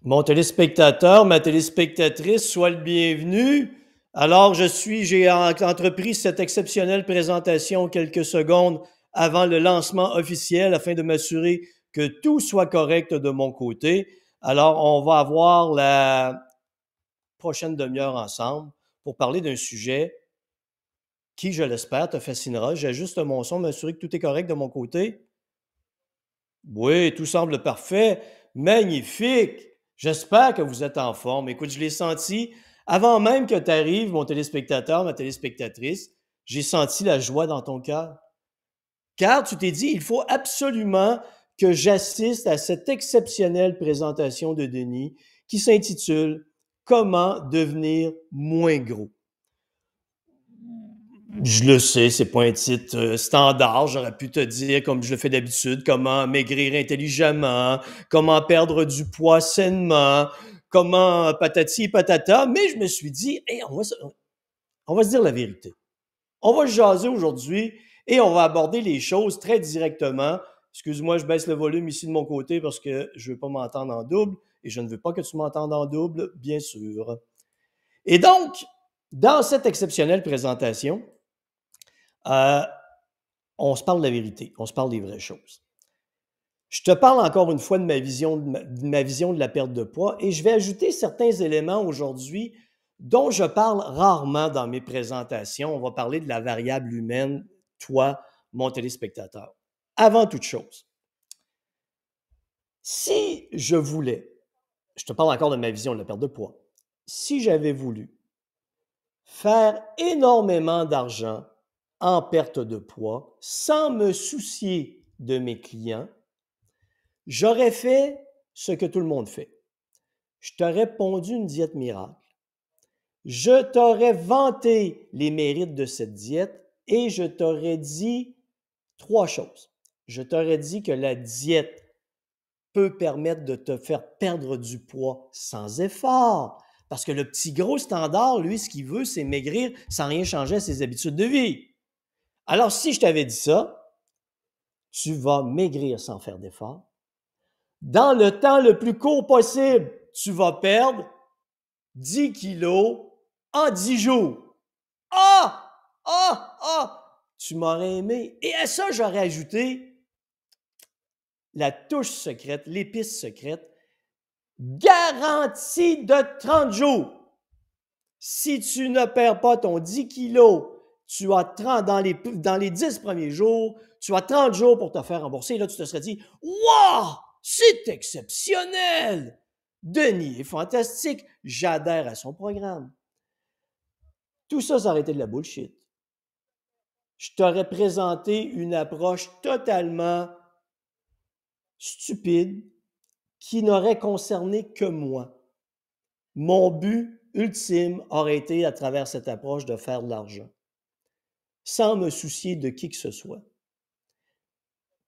Mon téléspectateur, ma téléspectatrice, sois le bienvenu. Alors, j'ai entrepris cette exceptionnelle présentation quelques secondes avant le lancement officiel afin de m'assurer que tout soit correct de mon côté. Alors, on va avoir la prochaine demi-heure ensemble pour parler d'un sujet qui, je l'espère, te fascinera. J'ajuste mon son, m'assurer que tout est correct de mon côté. Oui, tout semble parfait. Magnifique. J'espère que vous êtes en forme. Écoute, je l'ai senti avant même que tu arrives, mon téléspectateur, ma téléspectatrice. J'ai senti la joie dans ton cœur. Car tu t'es dit, il faut absolument que j'assiste à cette exceptionnelle présentation de Denis qui s'intitule Comment devenir moins gros. Je le sais, c'est pas un titre standard. J'aurais pu te dire, comme je le fais d'habitude, comment maigrir intelligemment, comment perdre du poids sainement, comment patati patata. Mais je me suis dit, hey, on va se dire la vérité. On va jaser aujourd'hui et on va aborder les choses très directement. Excuse-moi, je baisse le volume ici de mon côté parce que je veux pas m'entendre en double et je ne veux pas que tu m'entendes en double, bien sûr. Et donc, dans cette exceptionnelle présentation, euh, on se parle de la vérité, on se parle des vraies choses. Je te parle encore une fois de ma vision de la perte de poids et je vais ajouter certains éléments aujourd'hui dont je parle rarement dans mes présentations. On va parler de la variable humaine, toi, mon téléspectateur. Avant toute chose, si je voulais, je te parle encore de ma vision de la perte de poids, si j'avais voulu faire énormément d'argent en perte de poids sans me soucier de mes clients, j'aurais fait ce que tout le monde fait. Je t'aurais pondu une diète miracle. Je t'aurais vanté les mérites de cette diète et je t'aurais dit trois choses. Je t'aurais dit que la diète peut permettre de te faire perdre du poids sans effort. Parce que le petit gros standard, lui, ce qu'il veut, c'est maigrir sans rien changer à ses habitudes de vie. Alors, si je t'avais dit ça, tu vas maigrir sans faire d'effort. Dans le temps le plus court possible, tu vas perdre 10 kilos en 10 jours. Ah! Ah! Ah! Tu m'aurais aimé. Et à ça, j'aurais ajouté la touche secrète, l'épice secrète, garantie de 30 jours. Si tu ne perds pas ton 10 kilos, tu as 30 dans les 10 premiers jours, tu as 30 jours pour te faire rembourser. Et là, tu te serais dit, waouh, c'est exceptionnel! Denis est fantastique, j'adhère à son programme. Tout ça, ça aurait été de la bullshit. Je t'aurais présenté une approche totalement stupide qui n'aurait concerné que moi. Mon but ultime aurait été, à travers cette approche, de faire de l'argent, sans me soucier de qui que ce soit.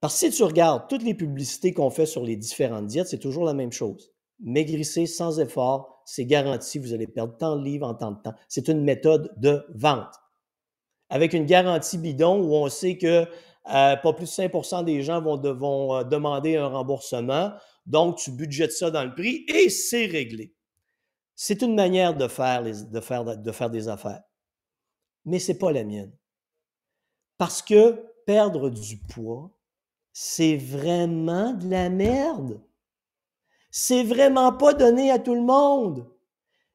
Parce que si tu regardes toutes les publicités qu'on fait sur les différentes diètes, c'est toujours la même chose. Maigrissez sans effort, c'est garanti, vous allez perdre tant de livres en tant de temps. C'est une méthode de vente. Avec une garantie bidon où on sait que pas plus de 5 des gens vont demander un remboursement. Donc, tu budgètes ça dans le prix et c'est réglé. C'est une manière de faire des affaires. Mais ce n'est pas la mienne. Parce que perdre du poids, c'est vraiment de la merde. C'est vraiment pas donné à tout le monde.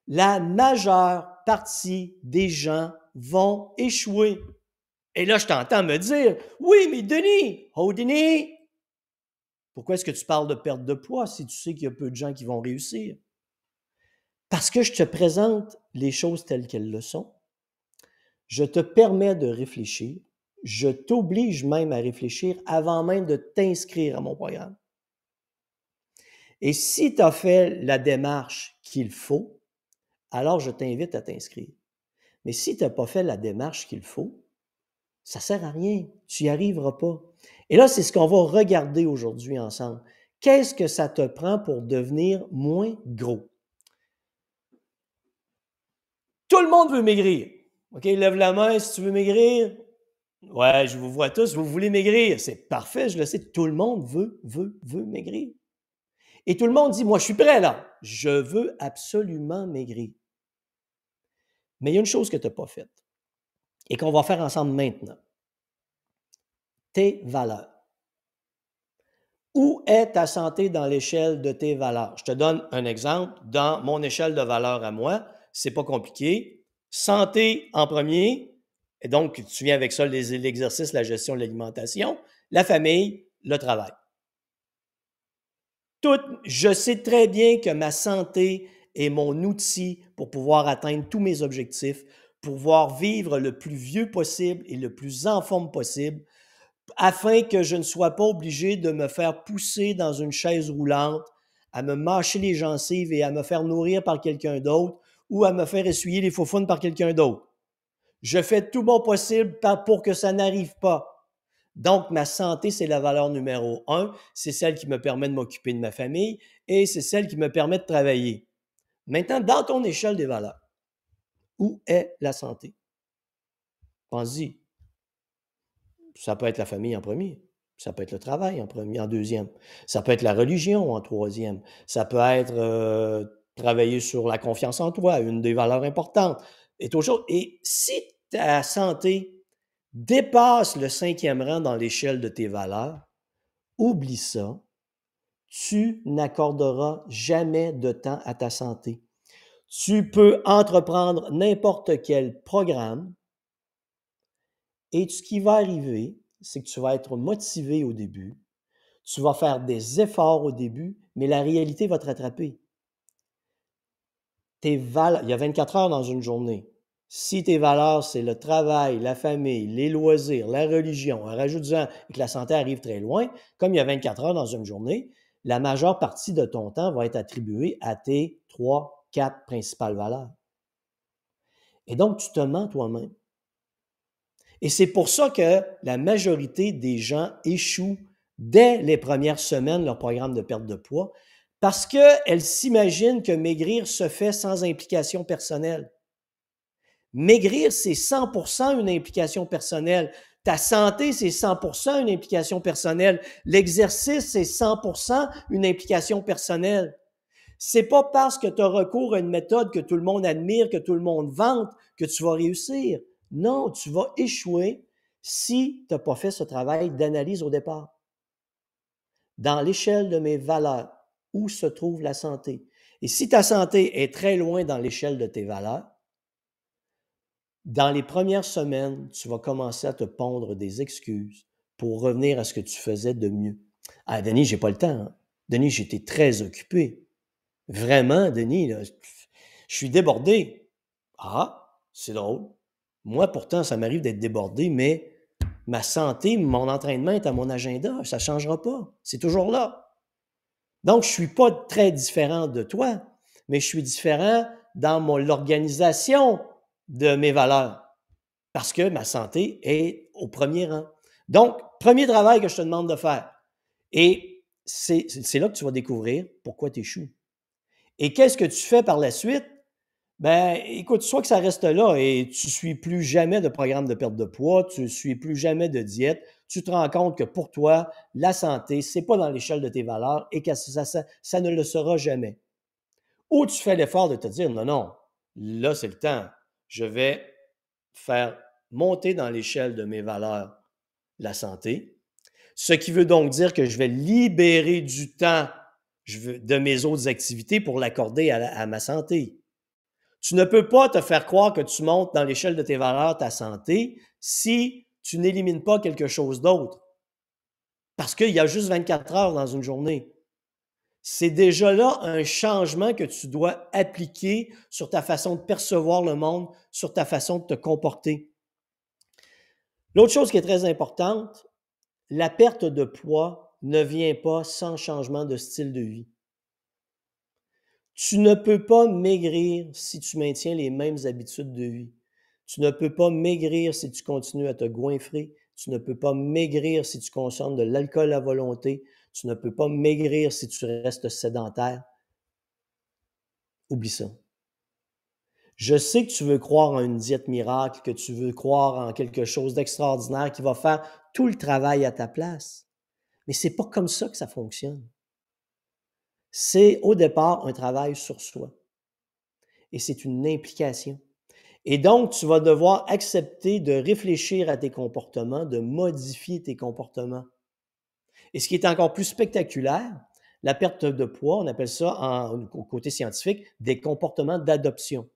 La majeure partie des gens vont échouer. Et là, je t'entends me dire, oui, mais Denis, oh Denis, pourquoi est-ce que tu parles de perte de poids si tu sais qu'il y a peu de gens qui vont réussir? Parce que je te présente les choses telles qu'elles le sont. Je te permets de réfléchir. Je t'oblige même à réfléchir avant même de t'inscrire à mon programme. Et si tu as fait la démarche qu'il faut, alors je t'invite à t'inscrire. Mais si tu n'as pas fait la démarche qu'il faut, ça ne sert à rien. Tu n'y arriveras pas. Et là, c'est ce qu'on va regarder aujourd'hui ensemble. Qu'est-ce que ça te prend pour devenir moins gros? Tout le monde veut maigrir. OK, lève la main si tu veux maigrir. Ouais, je vous vois tous, vous voulez maigrir. C'est parfait, je le sais. Tout le monde veut maigrir. Et tout le monde dit, moi, je suis prêt là. Je veux absolument maigrir. Mais il y a une chose que tu n'as pas faite et qu'on va faire ensemble maintenant. Tes valeurs. Où est ta santé dans l'échelle de tes valeurs? Je te donne un exemple. Dans mon échelle de valeurs à moi, c'est pas compliqué. Santé en premier, et donc tu viens avec ça l'exercice, la gestion de l'alimentation, la famille, le travail. Je sais très bien que ma santé est mon outil pour pouvoir atteindre tous mes objectifs, pour pouvoir vivre le plus vieux possible et le plus en forme possible, afin que je ne sois pas obligé de me faire pousser dans une chaise roulante, à me mâcher les gencives et à me faire nourrir par quelqu'un d'autre ou à me faire essuyer les faufounes par quelqu'un d'autre. Je fais tout mon possible pour que ça n'arrive pas. Donc, ma santé, c'est la valeur numéro un. C'est celle qui me permet de m'occuper de ma famille et c'est celle qui me permet de travailler. Maintenant, dans ton échelle des valeurs, où est la santé? Pense-y. Ça peut être la famille en premier. Ça peut être le travail en premier, en deuxième. Ça peut être la religion en troisième. Ça peut être travailler sur la confiance en toi, une des valeurs importantes. Et toujours. Et si ta santé dépasse le 5e rang dans l'échelle de tes valeurs, oublie ça. Tu n'accorderas jamais de temps à ta santé. Tu peux entreprendre n'importe quel programme et ce qui va arriver, c'est que tu vas être motivé au début, tu vas faire des efforts au début, mais la réalité va te rattraper. Il y a 24 heures dans une journée. Si tes valeurs, c'est le travail, la famille, les loisirs, la religion, rajoute-en et que la santé arrive très loin, comme il y a 24 heures dans une journée, la majeure partie de ton temps va être attribuée à tes 3, 4 principales valeurs. Et donc, tu te mens toi-même. Et c'est pour ça que la majorité des gens échouent dès les premières semaines de leur programme de perte de poids parce qu'elles s'imaginent que maigrir se fait sans implication personnelle. Maigrir, c'est 100% une implication personnelle. Ta santé, c'est 100% une implication personnelle. L'exercice, c'est 100% une implication personnelle. C'est pas parce que tu as recours à une méthode que tout le monde admire, que tout le monde vante, que tu vas réussir. Non, tu vas échouer si tu n'as pas fait ce travail d'analyse au départ. Dans l'échelle de mes valeurs, où se trouve la santé? Et si ta santé est très loin dans l'échelle de tes valeurs, dans les premières semaines, tu vas commencer à te pondre des excuses pour revenir à ce que tu faisais de mieux. Ah, Denis, j'ai pas le temps. Hein? Denis, j'étais très occupé. Vraiment, Denis, là, je suis débordé. Ah, c'est drôle. Moi, pourtant, ça m'arrive d'être débordé, mais ma santé, mon entraînement est à mon agenda. Ça ne changera pas. C'est toujours là. Donc, je ne suis pas très différent de toi, mais je suis différent dans l'organisation de mes valeurs parce que ma santé est au premier rang. Donc, premier travail que je te demande de faire. Et c'est là que tu vas découvrir pourquoi tu échoues. Et qu'est-ce que tu fais par la suite? Ben, écoute, soit que ça reste là et tu ne suis plus jamais de programme de perte de poids, tu ne suis plus jamais de diète, tu te rends compte que pour toi, la santé, ce n'est pas dans l'échelle de tes valeurs et que ça ne le sera jamais. Ou tu fais l'effort de te dire, non, non, là, c'est le temps. Je vais faire monter dans l'échelle de mes valeurs la santé, ce qui veut donc dire que je vais libérer du temps de mes autres activités pour l'accorder à ma santé. Tu ne peux pas te faire croire que tu montes dans l'échelle de tes valeurs ta santé si tu n'élimines pas quelque chose d'autre. Parce qu'il y a juste 24 heures dans une journée. C'est déjà là un changement que tu dois appliquer sur ta façon de percevoir le monde, sur ta façon de te comporter. L'autre chose qui est très importante, la perte de poids ne vient pas sans changement de style de vie. Tu ne peux pas maigrir si tu maintiens les mêmes habitudes de vie. Tu ne peux pas maigrir si tu continues à te goinfrer. Tu ne peux pas maigrir si tu consommes de l'alcool à volonté. Tu ne peux pas maigrir si tu restes sédentaire. Oublie ça. Je sais que tu veux croire en une diète miracle, que tu veux croire en quelque chose d'extraordinaire qui va faire tout le travail à ta place. Mais ce n'est pas comme ça que ça fonctionne. C'est au départ un travail sur soi et c'est une implication. Et donc, tu vas devoir accepter de réfléchir à tes comportements, de modifier tes comportements. Et ce qui est encore plus spectaculaire, la perte de poids, on appelle ça au côté scientifique des comportements d'adoption.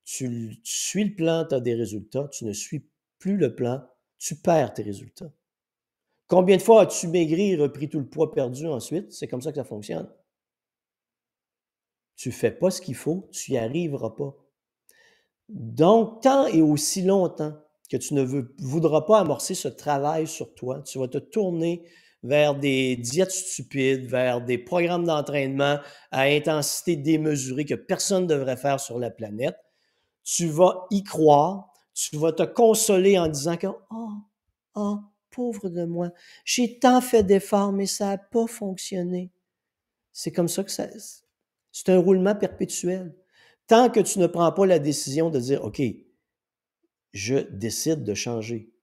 Tu suis le plan, tu as des résultats, tu ne suis plus le plan, tu perds tes résultats. Combien de fois as-tu maigri et repris tout le poids perdu ensuite? C'est comme ça que ça fonctionne. Tu ne fais pas ce qu'il faut, tu n'y arriveras pas. Donc, tant et aussi longtemps que tu ne voudras pas amorcer ce travail sur toi, tu vas te tourner vers des diètes stupides, vers des programmes d'entraînement à intensité démesurée que personne ne devrait faire sur la planète. Tu vas y croire, tu vas te consoler en disant que oh, pauvre de moi, j'ai tant fait d'efforts, mais ça n'a pas fonctionné. C'est comme ça que c'est un roulement perpétuel. Tant que tu ne prends pas la décision de dire, OK, je décide de changer.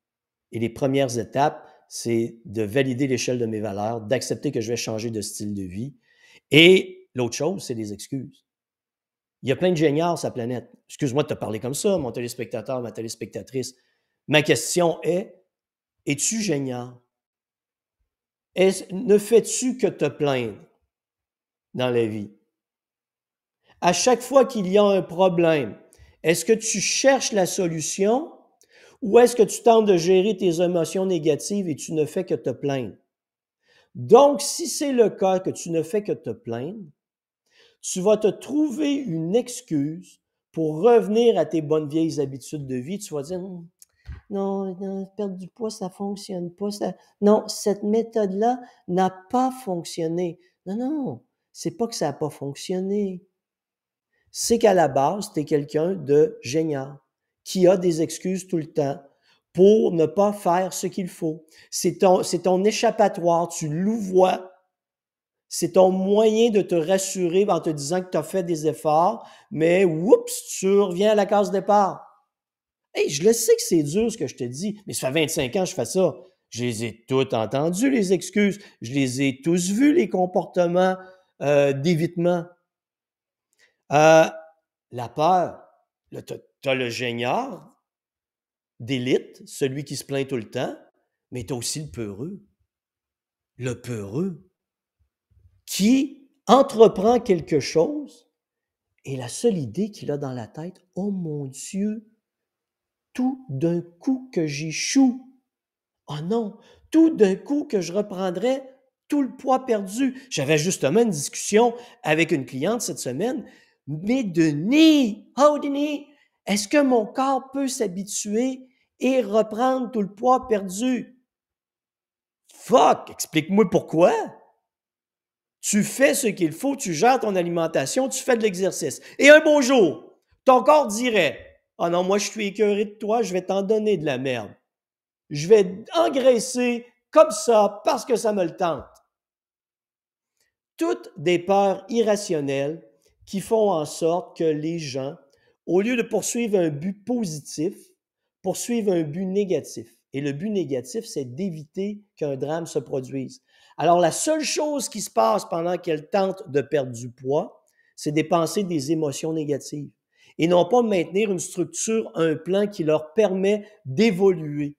Et les premières étapes, c'est de valider l'échelle de mes valeurs, d'accepter que je vais changer de style de vie. Et l'autre chose, c'est les excuses. Il y a plein de géniards sur la planète. Excuse-moi de te parler comme ça, mon téléspectateur, ma téléspectatrice. Ma question est, es-tu génial? Ne fais-tu que te plaindre dans la vie? À chaque fois qu'il y a un problème, est-ce que tu cherches la solution ou est-ce que tu tentes de gérer tes émotions négatives et tu ne fais que te plaindre? Donc, si c'est le cas que tu ne fais que te plaindre, tu vas te trouver une excuse pour revenir à tes bonnes vieilles habitudes de vie. Tu vas dire, non, perdre du poids, ça fonctionne pas. Non, cette méthode-là n'a pas fonctionné. Non, c'est pas que ça n'a pas fonctionné. C'est qu'à la base, tu es quelqu'un de génial, qui a des excuses tout le temps pour ne pas faire ce qu'il faut. C'est ton échappatoire, tu louvoies. C'est ton moyen de te rassurer en te disant que tu as fait des efforts, mais oups, tu reviens à la case départ. Hey, je le sais que c'est dur ce que je te dis, mais ça fait 25 ans que je fais ça. Je les ai toutes entendues, les excuses. Je les ai tous vus, les comportements d'évitement. La peur. Tu as le génieur d'élite, celui qui se plaint tout le temps, mais tu as aussi le peureux. Le peureux qui entreprend quelque chose et la seule idée qu'il a dans la tête, oh mon Dieu, tout d'un coup que j'échoue. Oh non, tout d'un coup que je reprendrai tout le poids perdu. J'avais justement une discussion avec une cliente cette semaine. Mais Denis, est-ce que mon corps peut s'habituer et reprendre tout le poids perdu? Fuck, explique-moi pourquoi. Tu fais ce qu'il faut, tu gères ton alimentation, tu fais de l'exercice. Et un beau jour, ton corps dirait, ah non, moi je suis écœuré de toi, je vais t'en donner de la merde. Je vais engraisser comme ça parce que ça me le tente. Toutes des peurs irrationnelles qui font en sorte que les gens, au lieu de poursuivre un but positif, poursuivent un but négatif. Et le but négatif, c'est d'éviter qu'un drame se produise. Alors, la seule chose qui se passe pendant qu'elles tentent de perdre du poids, c'est dépenser des émotions négatives et non pas maintenir une structure, un plan qui leur permet d'évoluer.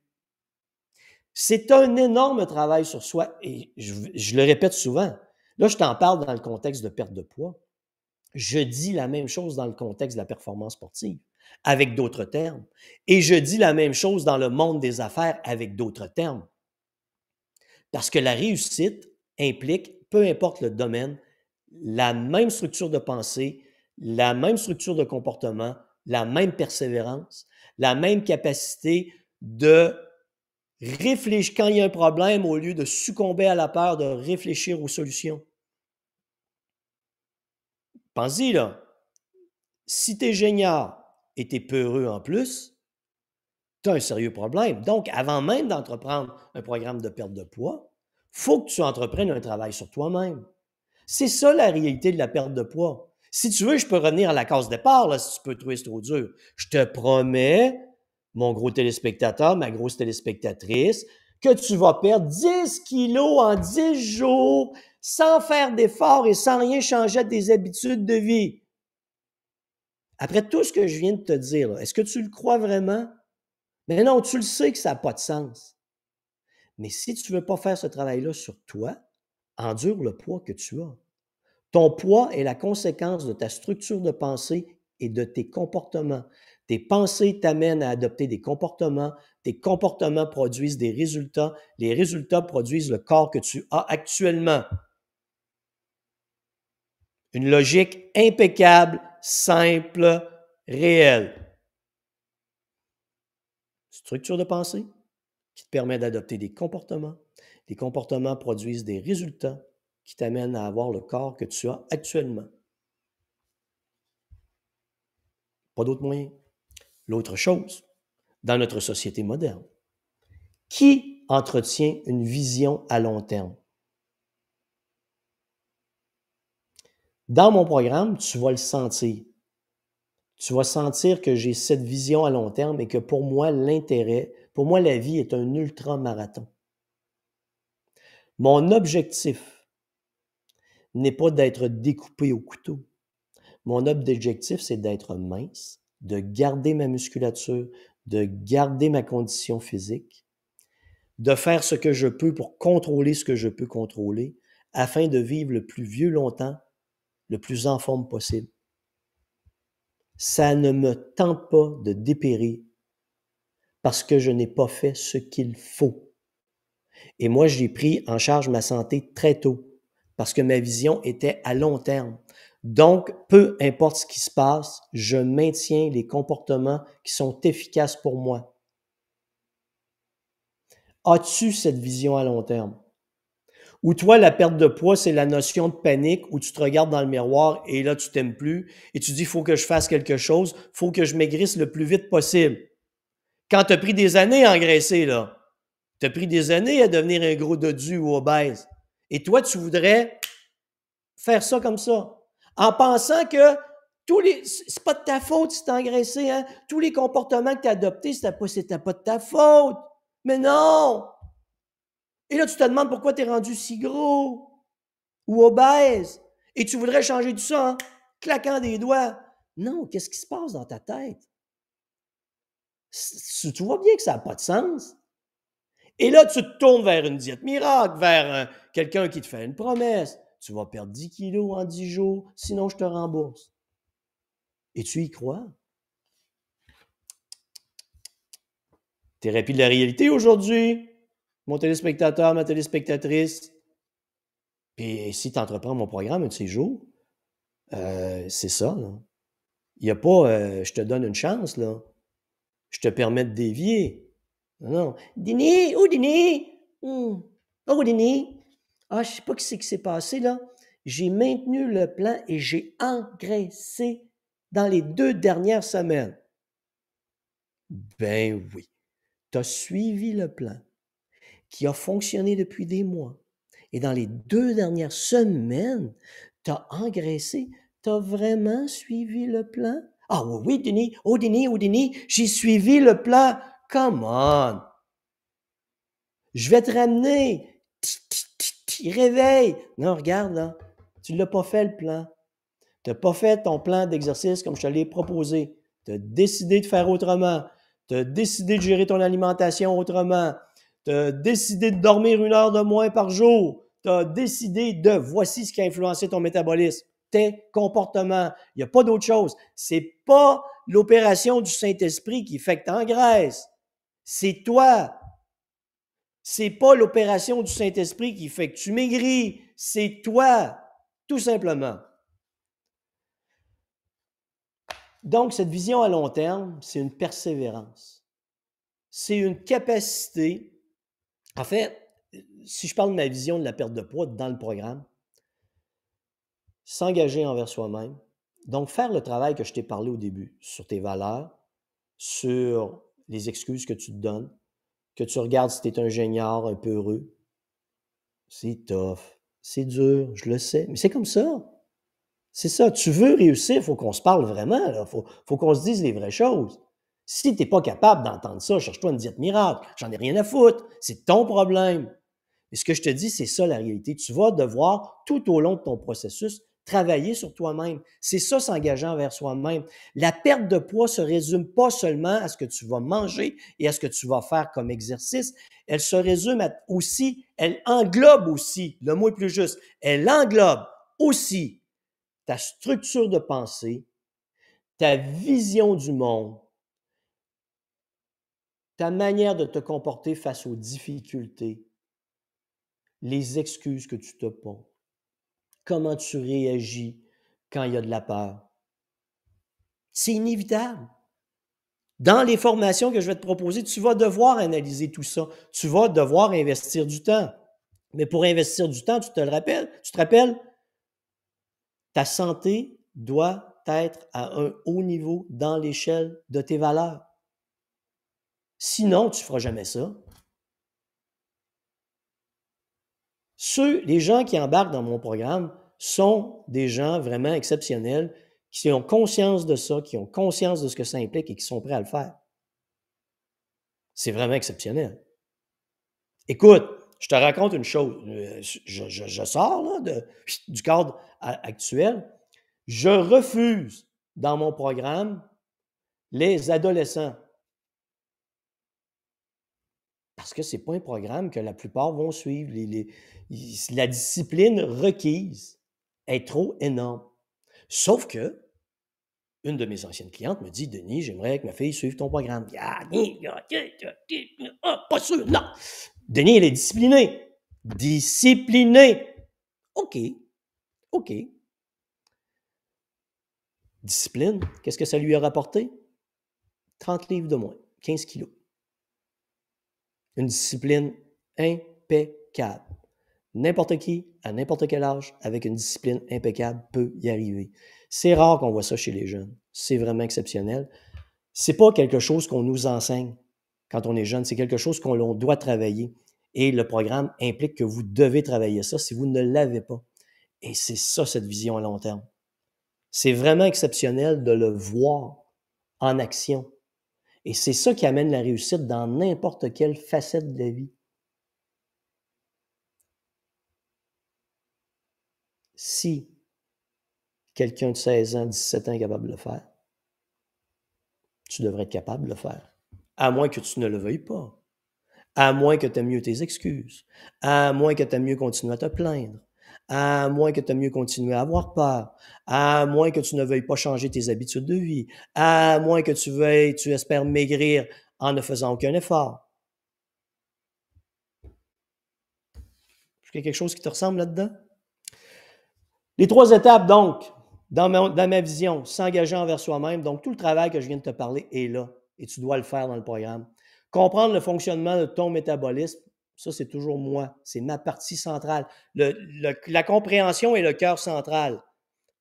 C'est un énorme travail sur soi et je le répète souvent. Là, je t'en parle dans le contexte de perte de poids. Je dis la même chose dans le contexte de la performance sportive, avec d'autres termes. Et je dis la même chose dans le monde des affaires avec d'autres termes. Parce que la réussite implique, peu importe le domaine, la même structure de pensée, la même structure de comportement, la même persévérance, la même capacité de réfléchir quand il y a un problème au lieu de succomber à la peur, de réfléchir aux solutions. Pense-y, là. Si tu es génial et tu es peureux en plus, tu as un sérieux problème. Donc, avant même d'entreprendre un programme de perte de poids, il faut que tu entreprennes un travail sur toi-même. C'est ça la réalité de la perte de poids. Si tu veux, je peux revenir à la case départ, là, si tu peux trouver c'est trop dur. Je te promets, mon gros téléspectateur, ma grosse téléspectatrice, que tu vas perdre 10 kilos en 10 jours sans faire d'efforts et sans rien changer à tes habitudes de vie. Après tout ce que je viens de te dire, est-ce que tu le crois vraiment? Mais non, tu le sais que ça n'a pas de sens. Mais si tu ne veux pas faire ce travail-là sur toi, endure le poids que tu as. Ton poids est la conséquence de ta structure de pensée et de tes comportements. Tes pensées t'amènent à adopter des comportements, tes comportements produisent des résultats, les résultats produisent le corps que tu as actuellement. Une logique impeccable, simple, réelle. Structure de pensée qui te permet d'adopter des comportements. Les comportements produisent des résultats qui t'amènent à avoir le corps que tu as actuellement. Pas d'autre moyen. L'autre chose, dans notre société moderne, qui entretient une vision à long terme? Dans mon programme, tu vas le sentir. Tu vas sentir que j'ai cette vision à long terme et que pour moi, l'intérêt, pour moi, la vie est un ultra-marathon. Mon objectif n'est pas d'être découpé au couteau. Mon objectif, c'est d'être mince, de garder ma musculature, de garder ma condition physique, de faire ce que je peux pour contrôler ce que je peux contrôler, afin de vivre le plus vieux longtemps, le plus en forme possible. Ça ne me tente pas de dépérir parce que je n'ai pas fait ce qu'il faut. Et moi, j'ai pris en charge ma santé très tôt parce que ma vision était à long terme. Donc, peu importe ce qui se passe, je maintiens les comportements qui sont efficaces pour moi. As-tu cette vision à long terme? Ou toi, la perte de poids, c'est la notion de panique où tu te regardes dans le miroir et là, tu t'aimes plus et tu dis, il faut que je fasse quelque chose, il faut que je maigrisse le plus vite possible. Quand tu as pris des années à engraisser, là, tu as pris des années à devenir un gros dodu ou obèse. Et toi, tu voudrais faire ça comme ça, en pensant que c'est pas de ta faute si tu as engraissé, hein? Tous les comportements que tu as adoptés, c'était pas de ta faute. Mais non! Et là, tu te demandes pourquoi tu es rendu si gros ou obèse. Et tu voudrais changer tout ça en claquant des doigts. Non, qu'est-ce qui se passe dans ta tête? Tu vois bien que ça n'a pas de sens. Et là, tu te tournes vers une diète miracle, vers quelqu'un qui te fait une promesse. Tu vas perdre 10 kilos en 10 jours, sinon je te rembourse. Et tu y crois? Thérapie de la réalité aujourd'hui, mon téléspectateur, ma téléspectatrice. Et si tu entreprends mon programme un de ces jours, c'est ça, là. Il n'y a pas je te donne une chance, là. Je te permets de dévier. Non, non. Denis, oh Denis! Oh Denis! Ah, je ne sais pas ce qui s'est passé, là. J'ai maintenu le plan et j'ai engraissé dans les 2 dernières semaines. Ben oui. Tu as suivi le plan qui a fonctionné depuis des mois. Et dans les 2 dernières semaines, tu as engraissé. Tu as vraiment suivi le plan? Ah oui, oui, Denis. Oh, Denis, oh, Denis, j'ai suivi le plan. Come on. Je vais te ramener. Réveille. Non, regarde, là. Tu ne l'as pas fait, le plan. Tu n'as pas fait ton plan d'exercice comme je te l'ai proposé. Tu as décidé de faire autrement. Tu as décidé de gérer ton alimentation autrement. Tu as décidé de dormir 1 heure de moins par jour. Tu as décidé de, voici ce qui a influencé ton métabolisme, tes comportements. Il n'y a pas d'autre chose. C'est pas l'opération du Saint-Esprit qui fait que tu engraisses. C'est toi. C'est pas l'opération du Saint-Esprit qui fait que tu maigris. C'est toi, tout simplement. Donc, cette vision à long terme, c'est une persévérance. C'est une capacité. En fait, si je parle de ma vision de la perte de poids dans le programme, s'engager envers soi-même. Donc, faire le travail que je t'ai parlé au début sur tes valeurs, sur les excuses que tu te donnes, que tu regardes si tu es un génieur, un peu heureux. C'est tough, c'est dur, je le sais, mais c'est comme ça. C'est ça. Tu veux réussir, il faut qu'on se parle vraiment. Il faut qu'on se dise les vraies choses. Si tu n'es pas capable d'entendre ça, cherche-toi une diète miracle. J'en ai rien à foutre. C'est ton problème. Mais ce que je te dis, c'est ça la réalité. Tu vas devoir, tout au long de ton processus, travailler sur toi-même. C'est ça, s'engager envers soi-même. La perte de poids se résume pas seulement à ce que tu vas manger et à ce que tu vas faire comme exercice. Elle se résume aussi, elle englobe aussi, le mot est plus juste, elle englobe aussi ta structure de pensée, ta vision du monde, ta manière de te comporter face aux difficultés, les excuses que tu te ponds, comment tu réagis quand il y a de la peur. C'est inévitable. Dans les formations que je vais te proposer, tu vas devoir analyser tout ça. Tu vas devoir investir du temps. Mais pour investir du temps, tu te rappelles, ta santé doit être à un haut niveau dans l'échelle de tes valeurs. Sinon, tu ne feras jamais ça. Les gens qui embarquent dans mon programme sont des gens vraiment exceptionnels, qui ont conscience de ça, qui ont conscience de ce que ça implique et qui sont prêts à le faire. C'est vraiment exceptionnel. Écoute, je te raconte une chose. Je sors là, du cadre actuel. Je refuse dans mon programme les adolescents. Parce que ce n'est pas un programme que la plupart vont suivre. La discipline requise est trop énorme. Sauf que, une de mes anciennes clientes me dit, Denis, j'aimerais que ma fille suive ton programme. Pas sûr, non. Denis, elle est disciplinée. Disciplinée. OK. OK. Discipline, qu'est-ce que ça lui a rapporté? 30 livres de moins, 15 kilos. Une discipline impeccable. N'importe qui, à n'importe quel âge, avec une discipline impeccable, peut y arriver. C'est rare qu'on voit ça chez les jeunes. C'est vraiment exceptionnel. C'est pas quelque chose qu'on nous enseigne quand on est jeune. C'est quelque chose qu'on doit travailler. Et le programme implique que vous devez travailler ça si vous ne l'avez pas. Et c'est ça, cette vision à long terme. C'est vraiment exceptionnel de le voir en action. Et c'est ça qui amène la réussite dans n'importe quelle facette de la vie. Si quelqu'un de 16 ans, 17 ans est capable de le faire, tu devrais être capable de le faire. À moins que tu ne le veuilles pas. À moins que tu aimes mieux tes excuses. À moins que tu aimes mieux continuer à te plaindre. À moins que tu aimes mieux continuer à avoir peur. À moins que tu ne veuilles pas changer tes habitudes de vie. À moins que tu espères maigrir en ne faisant aucun effort. Est-ce qu'il y a quelque chose qui te ressemble là-dedans? Les 3 étapes, donc, dans ma vision, s'engager envers soi-même. Donc, tout le travail que je viens de te parler est là et tu dois le faire dans le programme. Comprendre le fonctionnement de ton métabolisme, ça, c'est toujours moi. C'est ma partie centrale. La compréhension est le cœur central.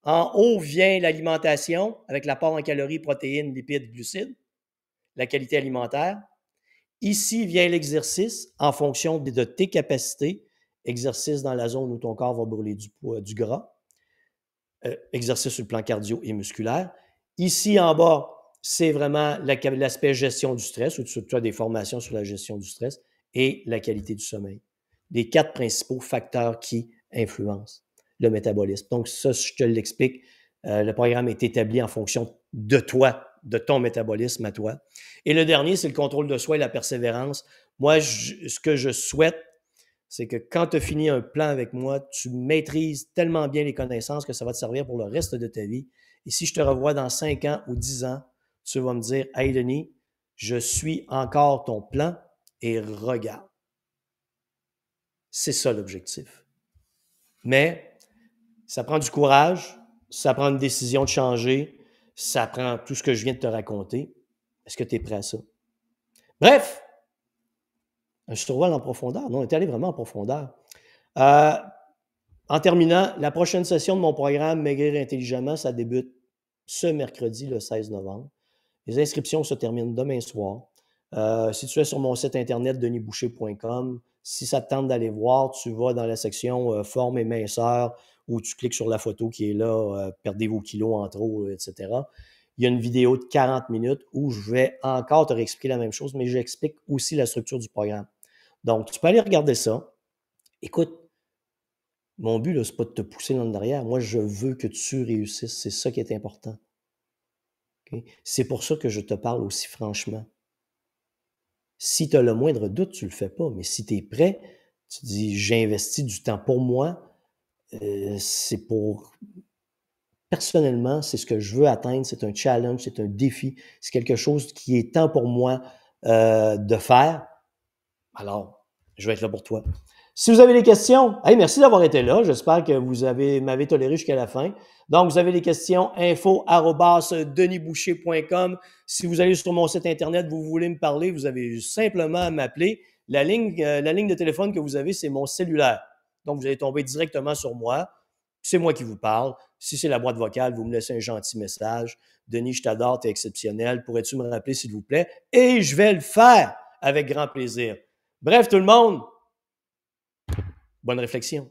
En haut vient l'alimentation avec l'apport en calories, protéines, lipides, glucides, la qualité alimentaire. Ici vient l'exercice en fonction de tes capacités. Exercice dans la zone où ton corps va brûler du gras. Exercice sur le plan cardio et musculaire. Ici, en bas, c'est vraiment l'aspect gestion du stress, où tu as des formations sur la gestion du stress et la qualité du sommeil. Les 4 principaux facteurs qui influencent le métabolisme. Donc, ça, je te l'explique. Le programme est établi en fonction de toi, de ton métabolisme à toi. Et le dernier, c'est le contrôle de soi et la persévérance. Moi, ce que je souhaite, c'est que quand tu as fini un plan avec moi, tu maîtrises tellement bien les connaissances que ça va te servir pour le reste de ta vie. Et si je te revois dans 5 ans ou 10 ans, tu vas me dire, hey Denis, je suis encore ton plan et regarde. C'est ça l'objectif. Mais ça prend du courage, ça prend une décision de changer, ça prend tout ce que je viens de te raconter. Est-ce que tu es prêt à ça? Bref, un survol en profondeur. Non, on est allé vraiment en profondeur. En terminant, la prochaine session de mon programme Maigrir intelligemment, ça débute ce mercredi, le 16 novembre. Les inscriptions se terminent demain soir. Si tu es sur mon site internet denisboucher.com, si ça te tente d'aller voir, tu vas dans la section forme et minceur où tu cliques sur la photo qui est là, perdez vos kilos en trop, etc. il y a une vidéo de 40 minutes où je vais encore te réexpliquer la même chose, mais j'explique aussi la structure du programme. Donc, tu peux aller regarder ça. Écoute, mon but, ce n'est pas de te pousser dans le derrière. Moi, je veux que tu réussisses. C'est ça qui est important. Okay? C'est pour ça que je te parle aussi franchement. Si tu as le moindre doute, tu ne le fais pas. Mais si tu es prêt, tu dis, j'ai investi du temps pour moi, c'est pour... Personnellement, c'est ce que je veux atteindre, c'est un challenge, c'est un défi, c'est quelque chose qui est temps pour moi de faire. Alors, je vais être là pour toi. Si vous avez des questions, hey, merci d'avoir été là. J'espère que vous m'avez toléré jusqu'à la fin. Donc, vous avez des questions, info@denisboucher.com. Si vous allez sur mon site Internet, vous voulez me parler, vous avez simplement à m'appeler. La ligne de téléphone que vous avez, c'est mon cellulaire. Donc, vous allez tomber directement sur moi. C'est moi qui vous parle. Si c'est la boîte vocale, vous me laissez un gentil message. Denis, je t'adore, tu es exceptionnel. Pourrais-tu me rappeler, s'il vous plaît? Et je vais le faire avec grand plaisir. Bref, tout le monde, bonne réflexion.